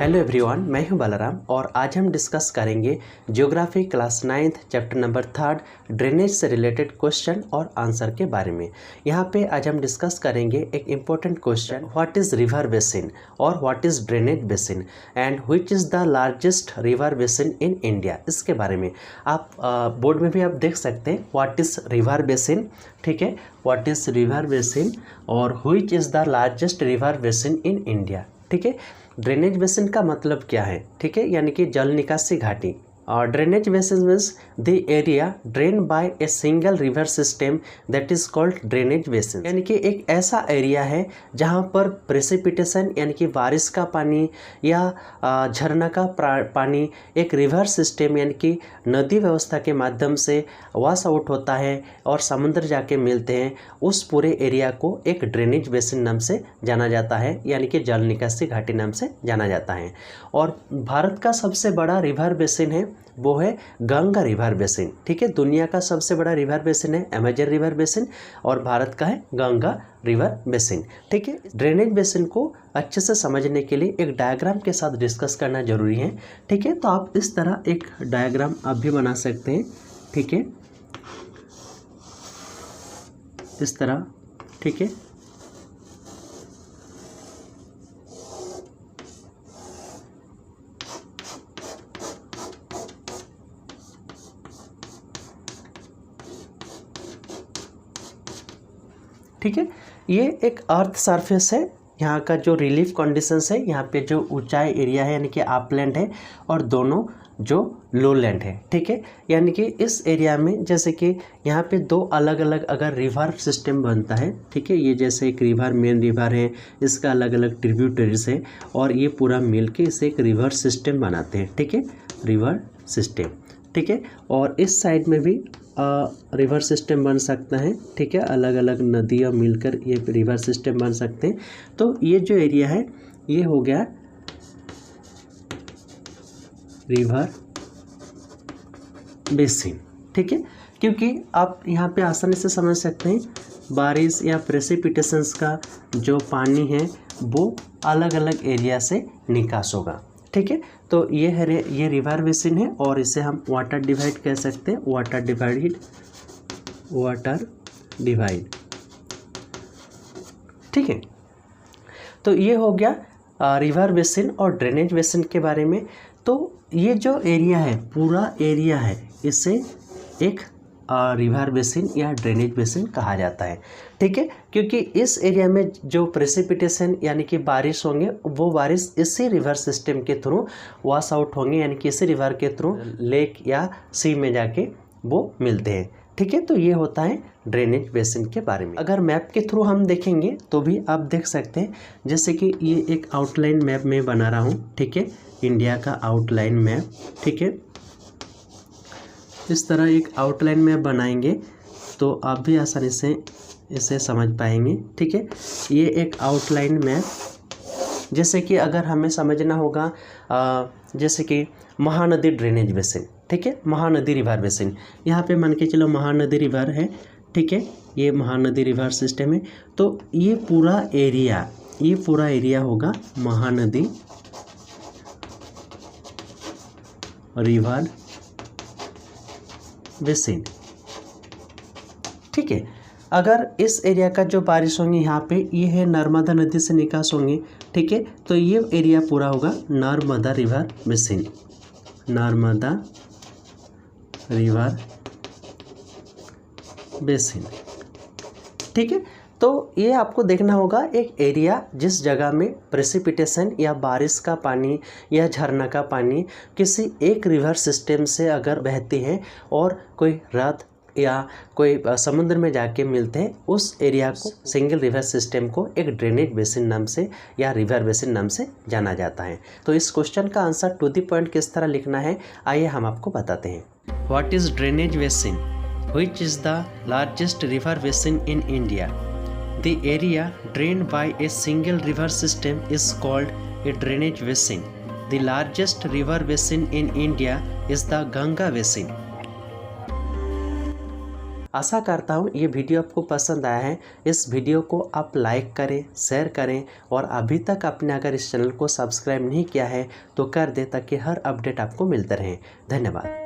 Hello everyone, मैं हूं बलराम और आज हम डिस्कस करेंगे geography class 9th chapter number 3 drainage से रिलेटेड क्वेश्चन और आंसर के बारे में। यहां पे आज हम डिस्कस करेंगे एक important question, what is river basin और what is drainage basin and which is the largest river basin in India. इसके बारे में आप बोर्ड में भी आप देख सकते हैं व्हाट इज़ रिवर बेसिन, ठीक है, व्हाट इज़ रिवर बेसिन और which is the largest river basin in India, ठीक है। ड्रेनेज बेसिन का मतलब क्या है, ठीक है, यानी कि जल निकासी घाटी। और drainage basin means the area drain by a single river system that is called drainage basin, यानी कि एक ऐसा एरिया है जहां पर प्रेसिपिटेशन यानी कि बारिश का पानी या झरना का पानी एक रिवर सिस्टम यानी कि नदी व्यवस्था के माध्यम से वॉश आउट होता है और समुद्र जाके मिलते हैं। उस पूरे एरिया को एक ड्रेनेज बेसिन नाम से जाना जाता है, यानी कि जल निकासी घाटी नाम से जाना जाता है। और भारत का सबसे बड़ा रिवर बेसिन है वो है गंगा रिवर बेसिन, ठीक है। दुनिया का सबसे बड़ा रिवर बेसिन है अमेजन रिवर बेसिन और भारत का है गंगा रिवर बेसिन, ठीक है। ड्रेनेज बेसिन को अच्छे से समझने के लिए एक डायग्राम के साथ डिस्कस करना जरूरी है, ठीक है। तो आप इस तरह एक डायग्राम आप भी बना सकते हैं, ठीक है, इस तरह, ठीक है। ठीक है, ये एक अर्थ सरफेस है, यहाँ का जो रिलीफ कंडीशंस है, यहाँ पे जो ऊंचाई एरिया है यानी कि अपलैंड है और दोनों जो लोलैंड है, ठीक है। यानी कि इस एरिया में जैसे कि यहाँ पे दो अलग अलग अगर रिवर सिस्टम बनता है, ठीक है, ये जैसे एक रिवर मेन रिवर है, इसका अलग अलग ट्रिब्यूटरीज है और ये पूरा मिल के इसे एक रिवर सिस्टम बनाते हैं, ठीक है, रिवर सिस्टम, ठीक है। और इस साइड में भी रिवर सिस्टम बन सकता है, ठीक है, अलग अलग नदियाँ मिलकर ये रिवर सिस्टम बन सकते हैं। तो ये जो एरिया है ये हो गया रिवर बेसिन, ठीक है। क्योंकि आप यहाँ पे आसानी से समझ सकते हैं बारिश या प्रेसिपिटेशंस का जो पानी है वो अलग अलग एरिया से निकास होगा, ठीक है। तो ये है ये रिवर बेसिन है और इसे हम वाटर डिवाइड कह सकते हैं, वाटर डिवाइड, ठीक है। तो ये हो गया रिवर बेसिन और ड्रेनेज बेसिन के बारे में। तो ये जो एरिया है पूरा एरिया है इसे एक रिवर बेसिन या ड्रेनेज बेसिन कहा जाता है, ठीक है। क्योंकि इस एरिया में जो प्रेसिपिटेशन यानी कि बारिश होंगे वो बारिश इसी रिवर सिस्टम के थ्रू वॉश आउट होंगे, यानी कि इसी रिवर के थ्रू लेक या सी में जाके वो मिलते हैं, ठीक है। तो ये होता है ड्रेनेज बेसिन के बारे में। अगर मैप के थ्रू हम देखेंगे तो भी आप देख सकते हैं, जैसे कि ये एक आउटलाइन मैप में बना रहा हूँ, ठीक है, इंडिया का आउटलाइन मैप, ठीक है। इस तरह एक आउटलाइन मैप बनाएंगे तो आप भी आसानी से इसे समझ पाएंगे, ठीक है। ये एक आउटलाइन मैप, जैसे कि अगर हमें समझना होगा जैसे कि महानदी ड्रेनेज बेसिन, ठीक है, महानदी रिवर बेसिन, यहाँ पे मान के चलो महानदी रिवर है, ठीक है, ये महानदी रिवर सिस्टम है। तो ये पूरा एरिया होगा महानदी रिवर बेसिन, ठीक है। अगर इस एरिया का जो बारिश होंगे यहाँ पे ये है नर्मदा नदी से निकास होंगे, ठीक है। तो ये एरिया पूरा होगा Narmada river basin, Narmada river basin, ठीक है। तो ये आपको देखना होगा एक एरिया जिस जगह में प्रेसिपिटेशन या बारिश का पानी या झरना का पानी किसी एक रिवर सिस्टम से अगर बहती है और कोई ह्रद या कोई समुद्र में जाके मिलते हैं, उस एरिया को सिंगल रिवर सिस्टम को एक ड्रेनेज बेसिन नाम से या रिवर बेसिन नाम से जाना जाता है। तो इस क्वेश्चन का आंसर टू द पॉइंट किस तरह लिखना है आइए हम आपको बताते हैं। What is drainage basin, which is the largest river basin in India. The area drained by a single river system is called a drainage basin. The largest river basin in India is the Ganga basin. आशा करता हूँ ये video आपको पसंद आया है। इस video को आप लाइक करें, शेयर करें और अभी तक आपने अगर इस चैनल को सब्सक्राइब नहीं किया है तो कर दें ताकि हर अपडेट आपको मिलते रहें। धन्यवाद।